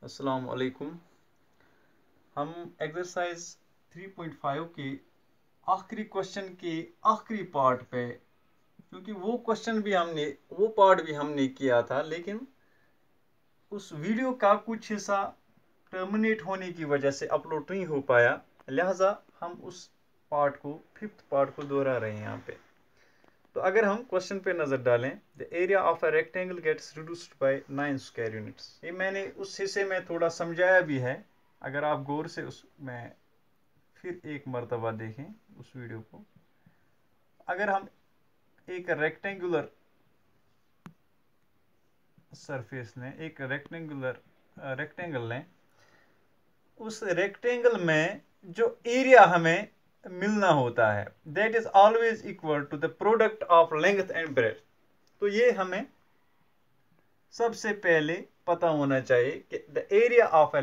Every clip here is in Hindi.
अस्सलाम वालेकुम। हम एक्सरसाइज 3.5 के आखिरी क्वेश्चन के आखिरी पार्ट पे, क्योंकि वो पार्ट भी हमने किया था, लेकिन उस वीडियो का कुछ हिस्सा टर्मिनेट होने की वजह से अपलोड नहीं हो पाया, लिहाजा हम उस फिफ्थ पार्ट को दोहरा रहे हैं यहाँ पे। तो अगर हम क्वेश्चन पे नज़र डालें, the area of a rectangle gets reduced by 9 square units. ये मैंने उस हिस्से में थोड़ा समझाया भी है, अगर आप गौर से उसमें फिर एक मर्तबा देखें उस वीडियो को। अगर हम एक रेक्टेंगल लें, उस रेक्टेंगल में जो एरिया हमें मिलना होता है that is always equal to the product of length and breadth. तो ये हमें सबसे पहले पता होना चाहिए कि the area of a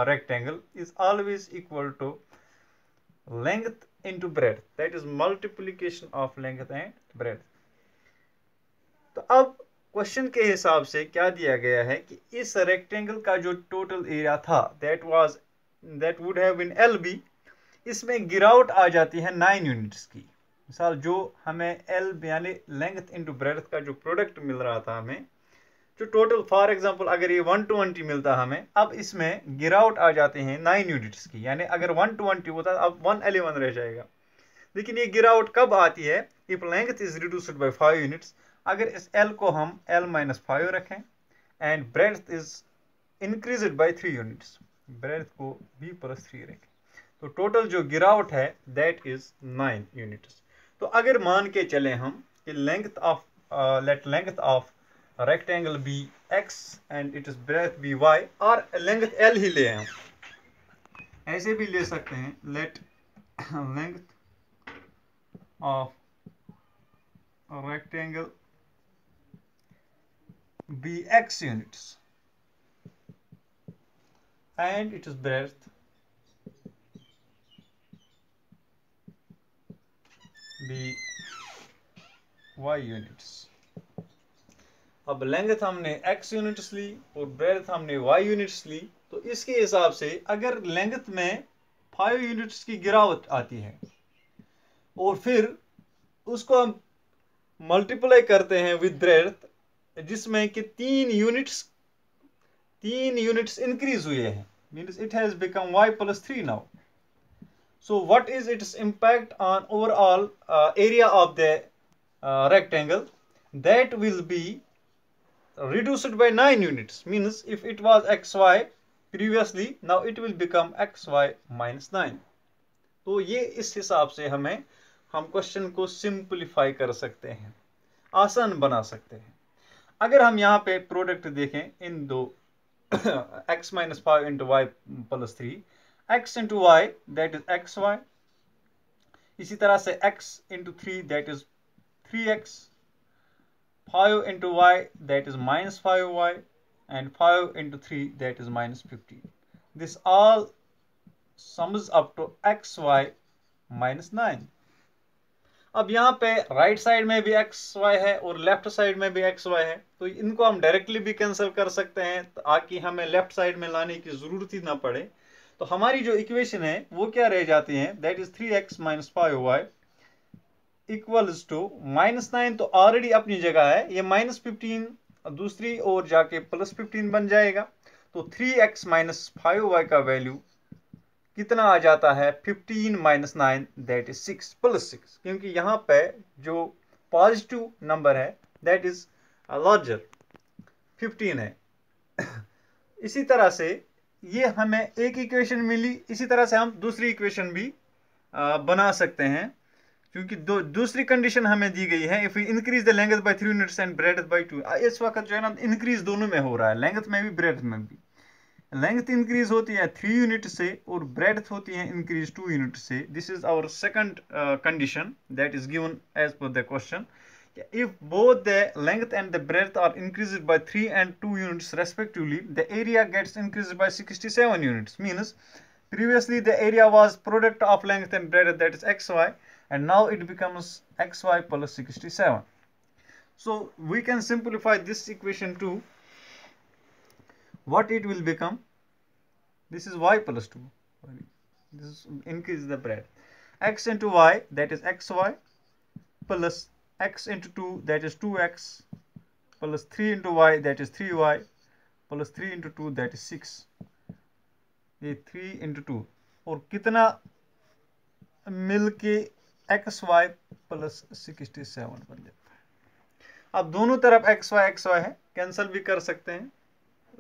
rectangle is always equal to length into breadth, that is multiplication of length and breadth. तो अब क्वेश्चन के हिसाब से क्या दिया गया है कि इस रेक्टेंगल का जो टोटल एरिया था that would have been LB, इसमें गिरावट आ जाती है 9 यूनिट्स की। मिसाल जो हमें एल यानी लेंथ इनटू ब्रेड्थ का जो प्रोडक्ट मिल रहा था, हमें जो टोटल, फॉर एग्जांपल अगर ये 120 मिलता हमें, अब इसमें गिरावट आ जाते हैं 9 यूनिट्स की, यानी अगर 120 होता अब 111 रह जाएगा। लेकिन ये गिरावट कब आती है? If length is reduced by 5 units, अगर इस L को हम L-5 रखें and breadth is increased by 3 units, breadth को B+3 रखें, तो टोटल जो गिरावट है दैट इज 9 यूनिट्स। तो अगर मान के चले हम कि length of rectangle be x and it is breadth be y, और लेंथ L ही ले हम, ऐसे भी ले सकते हैं, let length of rectangle be x units and its breadth be y units। अब लेंथ हमने x यूनिट्स ली और ब्रेड्थ हमने y यूनिट्स ली, तो इसके हिसाब से अगर लेंथ में 5 यूनिट्स की गिरावट आती है और फिर उसको हम मल्टीप्लाई करते हैं विद ब्रेड्थ, जिसमें कि 3 यूनिट्स इंक्रीज हुए हैं, means it has become y+3 now. So what is its impact on overall area of the rectangle? That will be reduced by 9 units, means if it was xy previously, now it will become xy minus 9। तो ये इस हिसाब से हम क्वेश्चन को सिंप्लीफाई कर सकते हैं, आसान बना सकते हैं। अगर हम यहाँ पे प्रोडक्ट देखें इन दो x-5 into y+3, x into y that is xy, इसी तरह से x into 3 that is 3x, 5 into y that is -5y, and 5 into 3 that is -15। This all sums up to xy -9। अब यहाँ पे राइट साइड में भी xy है और लेफ्ट साइड में भी xy है, तो इनको हम डायरेक्टली भी कैंसिल कर सकते हैं ताकि हमें लेफ्ट साइड में लाने की जरूरत ही ना पड़े। तो हमारी जो इक्वेशन है वो क्या रह जाती है, that is 3x - 5y equals to -9, तो ऑलरेडी अपनी जगह है, ये -15 दूसरी ओर जाके +15 बन जाएगा। तो 3x - 5y का वैल्यू कितना आ जाता है, 15 - 9 दैट इज 6 + 6, क्योंकि यहाँ पे जो पॉजिटिव नंबर है दैट इज लार्जर 15 है। इसी तरह से ये हमें एक इक्वेशन मिली, इसी तरह से हम दूसरी इक्वेशन भी बना सकते हैं, क्योंकि दूसरी कंडीशन हमें दी गई है, if we increase the length by 3 units and breadth by 2। इस वक्त जो है ना इंक्रीज दोनों में हो रहा है, लेंथ में भी ब्रेड्थ में भी। लेंथ इंक्रीज होती है 3 यूनिट से और ब्रेड्थ होती है इंक्रीज 2 यूनिट से। This is our second condition that is given as per the question. If both the length and the breadth are increased by 3 and 2 units respectively, the area gets increased by 67 units. Means previously the area was product of length and breadth, that is xy, and now it becomes xy plus 67. So we can simplify this equation to what it will become? This is y plus 2. This is increase the breadth. X into y, that is xy, plus x into 2, that is 2x, plus 3 into y, that is 3y, plus 3 into 2, that is 6. ये 3 into 2 और कितना मिलके xy plus 67 बन जाता है। अब दोनों तरफ xy है, कैंसिल भी कर सकते हैं,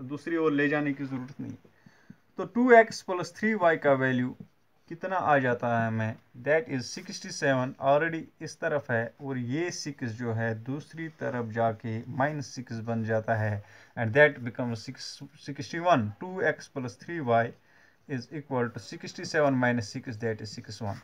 दूसरी ओर ले जाने की जरूरत नहीं। तो 2x plus 3y का वैल्यू कितना आ जाता है हमें? दैट इज 67, ऑलरेडी इस तरफ है और ये 6 जो है दूसरी तरफ जाके -6 बन जाता है, and that becomes 61। 2x plus 3y is equal to 67 minus 6, that is 61।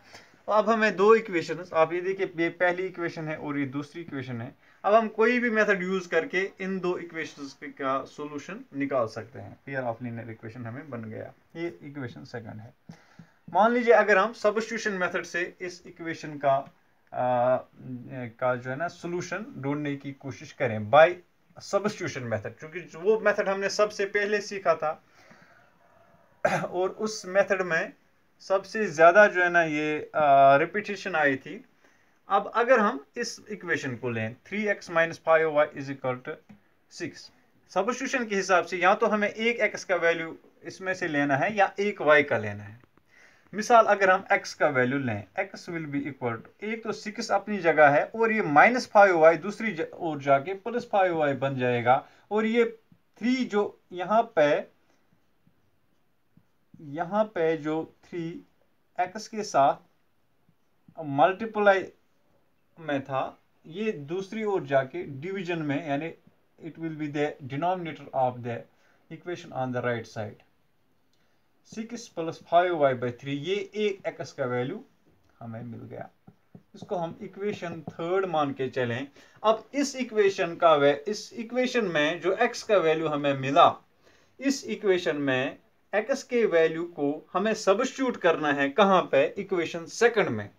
अब हमें दो इक्वेशन, आप ये देखिए, ये पहली इक्वेशन है और ये दूसरी इक्वेशन है। अब हम कोई भी मेथड यूज करके इन दो इक्वेशंस का सॉल्यूशन निकाल सकते हैं। पेयर ऑफ लीनियर इक्वेशन हमें बन गया। ये इक्वेशन सेकंड है। मान लीजिए अगर हम सब्स्टिट्यूशन मेथड से इस इक्वेशन का जो है ना सॉल्यूशन ढूंढने की कोशिश करें बाय सब्स्टिट्यूशन मेथड, क्योंकि वो मेथड हमने सबसे पहले सीखा था और उस मेथड में सबसे ज्यादा जो है ना ये रिपीटेशन आई थी। अब अगर हम इस इक्वेशन को लें 3x - 5y is equal to 6, substitution के हिसाब से या तो हमें एक x का वैल्यू इसमें से लेना है या एक y का लेना है। मिसाल अगर हम x का वैल्यू लें, x will be equal to, एक तो 6 अपनी जगह है और ये -5y दूसरी ओर जाके +5y बन जाएगा, और ये 3 जो यहाँ पे जो 3 x के साथ मल्टीप्लाई में था, ये दूसरी ओर जाके डिवीजन में, यानी it will be the denominator of the equation on the right side. 6 + 5y/3, ये एक x का वैल्यू हमें मिल गया। इसको हम इक्वेशन थर्ड मान के चलें। अब इस इक्वेशन में जो x का वैल्यू हमें मिला, इस इक्वेशन में x के वैल्यू को हमें सब्स्टिट्यूट करना है। कहां पे? इक्वेशन सेकंड में।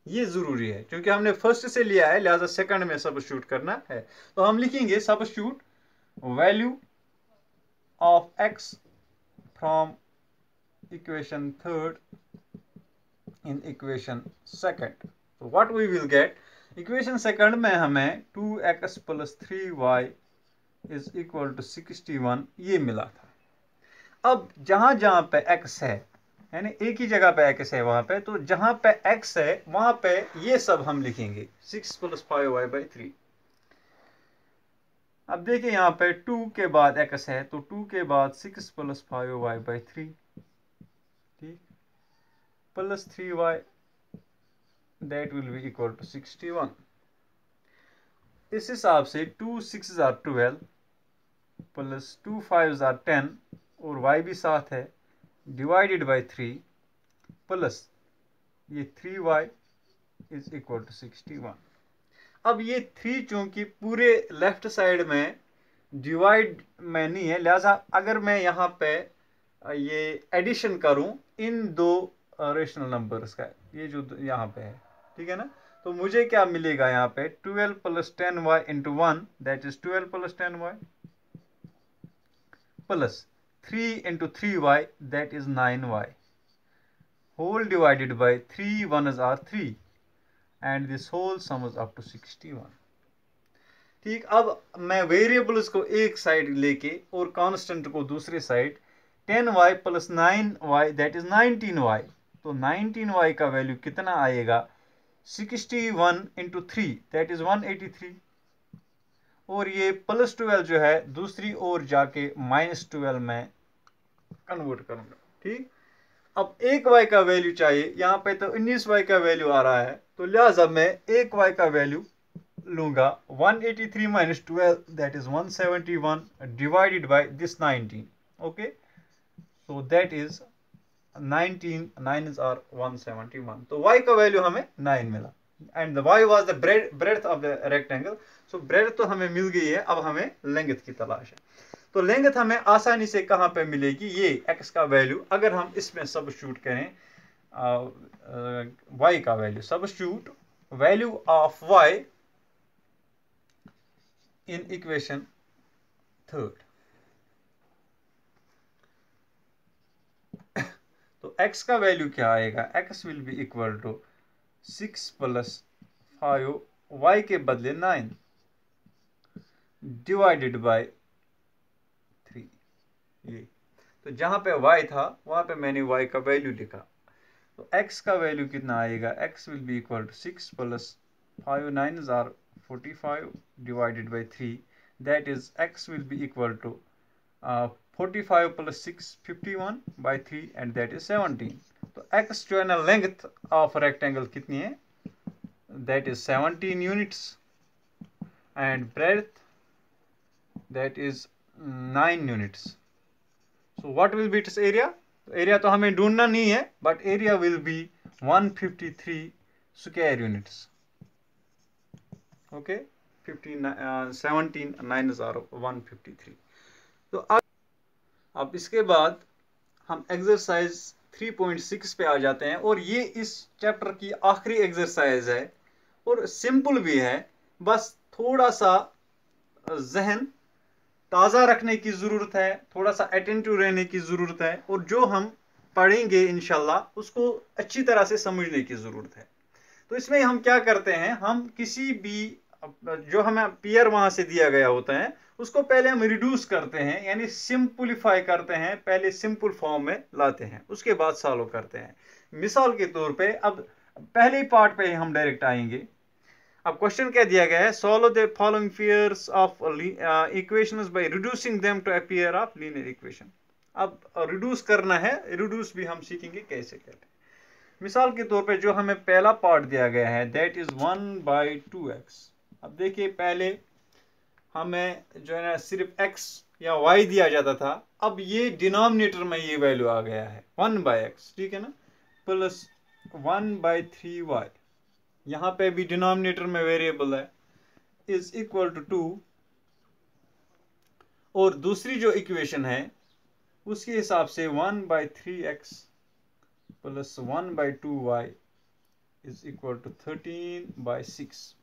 ये जरूरी है क्योंकि हमने फर्स्ट से लिया है, लिहाजा सेकंड में सब्स्टिट्यूट करना है। तो हम लिखेंगे substitute value of x from equation third in equation second. तो what we will get, equation second में हमें 2x + 3y is equal to 61 ये मिला था। अब जहां जहां पे x है, यानी एक ही जगह पे x है वहां पे, तो जहां पे x है वहां पे ये सब हम लिखेंगे 6 + 5y/3। अब देखिए यहाँ पे 2 के बाद x है, तो 2 के बाद 6 + 5y/3, ठीक, plus 3y, that will be equal to 61। इस हिसाब से 2 6 are 12 प्लस 2 5 are 10 और y भी साथ है, डिवाइडेड बाई 3 प्लस ये 3y इज इक्वल टू 61। अब ये 3 चूंकि पूरे लेफ्ट साइड में डिवाइड में नहीं है, लिहाजा अगर मैं यहाँ पे ये एडिशन करूं इन दो रेशनल नंबर्स का, ये जो यहाँ पे है, ठीक है ना, तो मुझे क्या मिलेगा यहाँ पे 12 + 10y × 1, that is 12 + 10y plus 3 × 3y, that is 9y, whole divided by 3 1s are 3 and this whole sums up to 61। ठीक, अब मैं वेरिएबल्स को एक साइड लेके और कांस्टेंट को दूसरे side, 10y + 9y, that is 19y, तो 19y का वैल्यू कितना आएगा? 61 × 3, that is 183, और ये +12 जो है दूसरी ओर जाके -12 में कन्वर्ट करूंगा। ठीक, अब एक y का वैल्यू चाहिए, यहाँ पे तो 19y का वैल्यू आ रहा है, तो लिहाजा मैं एक y का वैल्यू लूंगा 183 - 12, that is 171 divided by this 19। Okay, so that is 19 9s are 171, तो y का वैल्यू हमें 9 मिला, and the y was the breadth of the rectangle. So breadth तो हमें मिल गई है, अब हमें लेंथ की तलाश है। तो लेंथ हमें आसानी से कहां पे मिलेगी? ये x का वैल्यू अगर हम इसमें सब्स्टिट्यूट करें y का value, substitute value of y in equation third. तो x का वैल्यू क्या आएगा, x will be equal to 6 + 5 y के बदले 9 डिवाइडेड बाय 3। ये तो जहां पे y था वहां पे मैंने y का वैल्यू लिखा, तो x का वैल्यू कितना आएगा, x will be equal to 6 + 5 9s are 45 divided by 3, that is x will be equal to 45 + 6 51 by 3 and that is 17। तो x जो है ना लेंथ ऑफ रेक्टेंगल कितनी है, that is 17 units and breadth that is 9 units। so what will be its area, area तो हमें ढूंढना नहीं है but area will be 153 square units. Okay 17 9s are 153। तो अब इसके बाद हम एक्सरसाइज 3.6 पे आ जाते हैं और ये इस चैप्टर की आखिरी एक्सरसाइज है और सिंपल भी है, बस थोड़ा सा जहन ताज़ा रखने की ज़रूरत है, थोड़ा सा अटेंटिव रहने की ज़रूरत है और जो हम पढ़ेंगे इंशाल्लाह उसको अच्छी तरह से समझने की ज़रूरत है। तो इसमें हम क्या करते हैं, हम किसी भी जो हमें पेयर वहां से दिया गया होता है उसको पहले हम रिड्यूस करते हैं, यानी सिंपलीफाई करते हैं, पहले सिंपल फॉर्म में लाते हैं, उसके बाद सॉल्व करते हैं। मिसाल के तौर पे अब पहले पार्ट पे हम डायरेक्ट आएंगे। अब क्वेश्चन क्या दिया गया है, solve the following pairs of equations by reducing them to a pair of linear equation. अब रिड्यूस करना है, रिड्यूस भी हम सीखेंगे कैसे करते हैं। मिसाल के तौर पे जो हमें पहला पार्ट दिया गया है दैट इज 1/2x। अब देखिए पहले हमें जो है ना सिर्फ x या y दिया जाता था, अब ये डिनोमिनेटर में ये वैल्यू आ गया है 1/x, ठीक है ना, प्लस 1/3y, यहां पे भी डिनोमिनेटर में वेरिएबल है, इज इक्वल टू 2। और दूसरी जो इक्वेशन है उसके हिसाब से 1/3x plus 1/2y is equal to 13/6।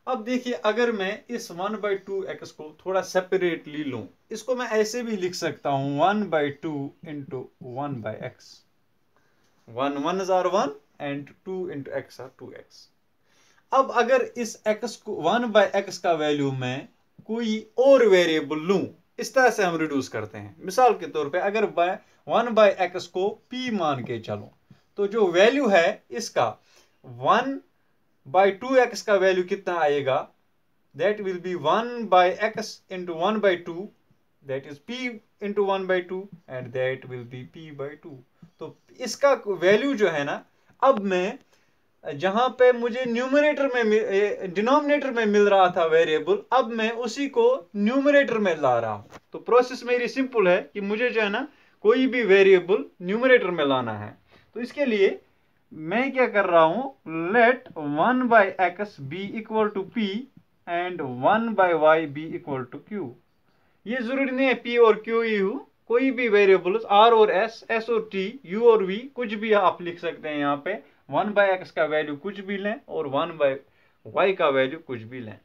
अब देखिए अगर मैं इस 1/2x को थोड़ा सेपरेटली लूं, इसको मैं ऐसे भी लिख सकता हूं 1/2 into 1/x, 1 1s are 1 and 2 into x are 2x। अब अगर इस x को 1/x का वैल्यू में कोई और वेरिएबल लूं, इस तरह से हम रिड्यूस करते हैं। मिसाल के तौर पे अगर 1/x को p मान के चलो तो जो वैल्यू है इसका 1/2x का वैल्यू कितना आएगा, that will B 1/x into 1/2, that is p into 1/2 and that will B p/2। तो इसका वैल्यू जो है ना, अब मैं जहां पे मुझे न्यूमरेटर में डिनोमिनेटर में मिल रहा था वेरिएबल, अब मैं उसी को न्यूमरेटर में ला रहा हूं। तो प्रोसेस मेरी सिंपल है कि मुझे जो है ना कोई भी वेरिएबल न्यूमरेटर में लाना है। तो इसके लिए मैं क्या कर रहा हूं, let 1/x be equal to p and 1/y be equal to q। ये जरूरी नहीं है p और q ही हो, कोई भी वेरिएबल r और s और t, u और v, कुछ भी आप लिख सकते हैं। यहाँ पे 1/x का वैल्यू कुछ भी लें और 1/y का वैल्यू कुछ भी लें।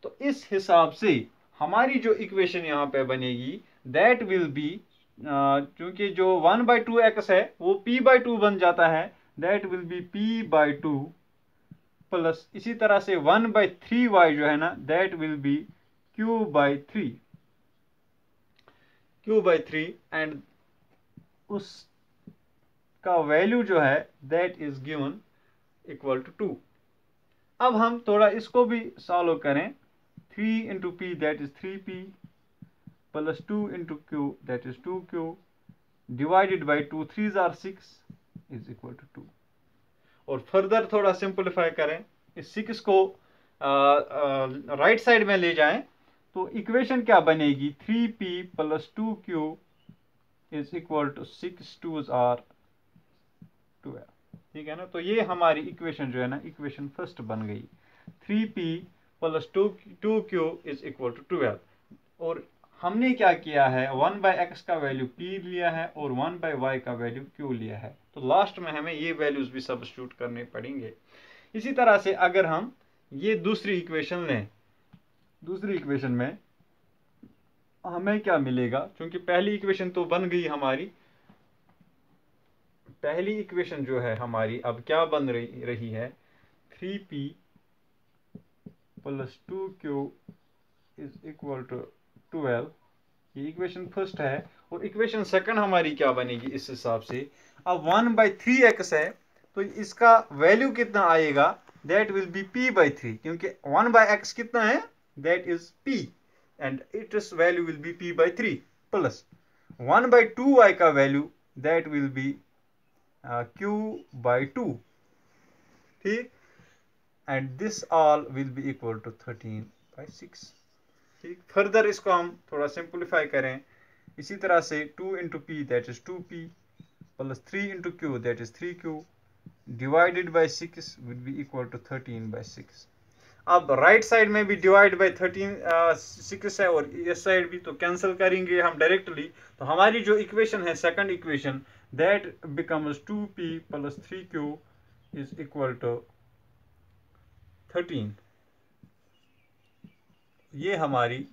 तो इस हिसाब से हमारी जो इक्वेशन यहाँ पे बनेगी दैट विल बी, क्योंकि जो 1/2x है वो p/2 बन जाता है, that will B p/2 plus इसी तरह से 1/3y जो है ना that will be q/3 and उसका वैल्यू जो है that is given equal to 2। अब हम थोड़ा इसको भी सॉल्व करें, 3 into p that is 3p plus 2 into q that is 2q divided by 2 3s are 6 is equal to 2। और फर्दर थोड़ा सिंपलीफाई करें, इस 6 को राइट साइड में ले जाएं तो इक्वेशन क्या बनेगी, 3p plus 2q is equal to 6 2s are 12, ठीक है ना। तो ये हमारी इक्वेशन जो है ना इक्वेशन फर्स्ट बन गई, 3p plus 2q is equal to 12। और हमने क्या किया है, 1/x का वैल्यू p लिया है और 1/y का वैल्यू q लिया है, तो लास्ट में हमें ये वैल्यूज भी सब्स्टिट्यूट करने पड़ेंगे। इसी तरह से अगर हम ये दूसरी इक्वेशन लें, दूसरी इक्वेशन में हमें क्या मिलेगा, क्योंकि पहली इक्वेशन तो बन गई हमारी पहली इक्वेशन जो है हमारी अब क्या बन रही है, 3p plus 2q is equal to 12। ये इक्वेशन फर्स्ट है। और इक्वेशन सेकंड हमारी क्या बनेगी इस हिसाब से, अब 1/3x है तो इसका वैल्यू कितना आएगा, दैट विल बी p/3, क्योंकि 1/x कितना है, that is p and it's value will be p/3 plus 1/2y का value that will be q/2, ठीक, and this all will be equal to 13/6। ठीक, फर्दर इसको हम थोड़ा सिंप्लीफाई करें इसी तरह से 2 into P that is 2p plus 3 into Q that is 3q divided by 6 will be equal to 13/6। अब राइट साइड में भी डिवाइड बाई 6 है और इस साइड भी, तो कैंसिल करेंगे हम डायरेक्टली। तो हमारी जो इक्वेशन है second equation that becomes 2p plus 3q is equal to 13। ये हमारी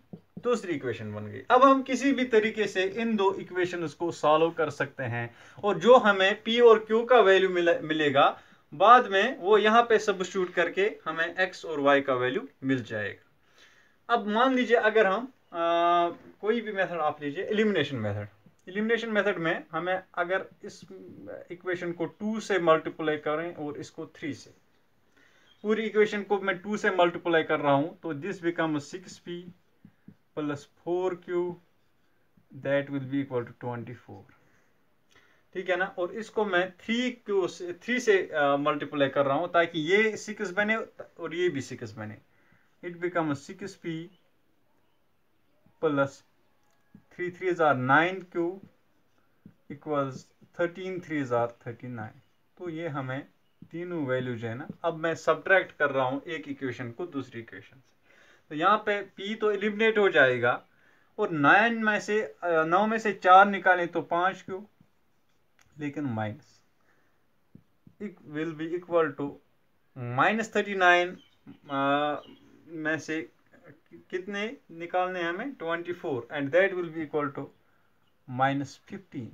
दूसरी इक्वेशन बन गई। अब हम किसी भी तरीके से इन दो इक्वेशंस को सॉल्व कर सकते हैं और जो हमें p और q का वैल्यू मिलेगा बाद में वो यहाँ पे सब्स्टिट्यूट करके हमें x और y का वैल्यू मिल जाएगा। अब मान लीजिए अगर हम कोई भी मेथड आप लीजिए, एलिमिनेशन मेथड। एलिमिनेशन मेथड में हमें अगर इस इक्वेशन को 2 से मल्टीप्लाई करें और इसको 3 से, पूरी इक्वेशन को मैं 2 से मल्टीप्लाई कर रहा हूं तो this become 6p plus 4q that will be equal to 24, ठीक है ना। और इसको मैं 3 से मल्टीप्लाई कर रहा हूं ताकि ये 6 बने और ये भी 6 बने। It become 6p plus 3 3 9q equals 13 3 39। तो ये हमें तीनों वैल्यू जो है ना, अब मैं सब्ट्रैक्ट कर रहा हूं एक इक्वेशन को दूसरी इक्वेशन से, तो यहाँ पे p तो एलिमिनेट हो जाएगा और 9 में से 4 निकालें तो 5q, लेकिन minus will be equal to -39 में से कितने निकालने हैं हमें, 24 and that will be equal to -15।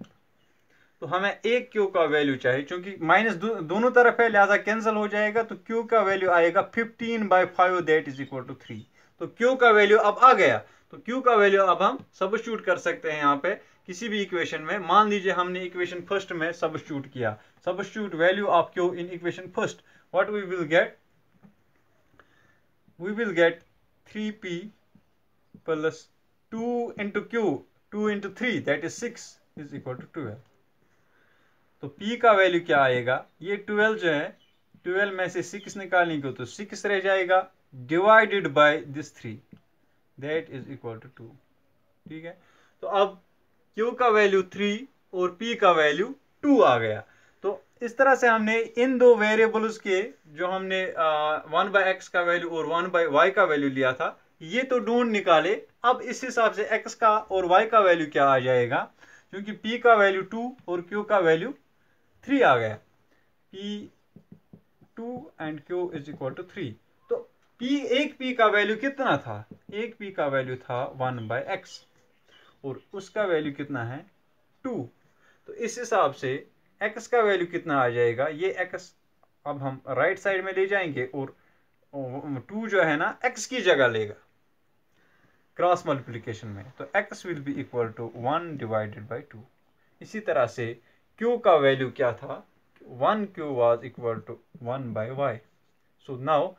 तो हमें एक क्यू का वैल्यू चाहिए, क्योंकि माइनस दोनों तरफ है लिहाजा कैंसिल हो जाएगा, तो क्यू का वैल्यू आएगा 15/5 दैट इज इक्वल टू 3। तो क्यू का वैल्यू अब आ गया, तो क्यू का वैल्यू अब हम सब्स्टिट्यूट कर सकते हैं यहाँ पे किसी भी इक्वेशन में। मान लीजिए हमने इक्वेशन फर्स्ट में सब्स्टिट्यूट किया, substitute value of q in equation first, what we will get, we will get 3p plus 2 into q, 2 into 3 that is 6 is equal to 12। तो p का वैल्यू क्या आएगा, ये 12 जो है 12 में से 6 निकालेंगे तो 6 रह जाएगा divided by this 3 that is equal to 2, ठीक है। तो अब q का वैल्यू 3 और p का वैल्यू 2 आ गया। तो इस तरह से हमने इन दो वेरिएबल्स के जो हमने 1/x का वैल्यू और 1/y का वैल्यू लिया था ये तो ढूंढ निकाले। अब इस हिसाब से x का और y का वैल्यू क्या आ जाएगा, क्योंकि p का वैल्यू 2 और q का वैल्यू 3 आ गया, p2 and q is equal to 3। तो एक p का वैल्यू कितना था, एक p का वैल्यू था 1/x और उसका वैल्यू कितना है 2। तो इस हिसाब से x का वैल्यू कितना आ जाएगा, ये x अब हम राइट साइड में ले जाएंगे और 2 जो है ना x की जगह लेगा क्रॉस मल्टीप्लिकेशन में, तो x will be equal to 1 divided by 2। इसी तरह से q का वैल्यू क्या था, 1q was equal to 1/y। So now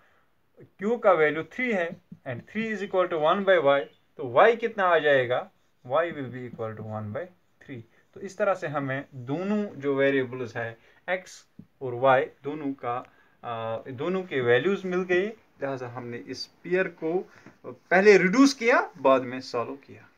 q का वैल्यू 3 है and 3 is equal to 1/y, तो y कितना आ जाएगा, y will be equal to 1/3। तो इस तरह से हमें दोनों जो वेरिएबल्स है x और y दोनों के वैल्यूज मिल गए, लिहाजा हमने इस पेयर को पहले रिड्यूस किया बाद में सॉल्व किया।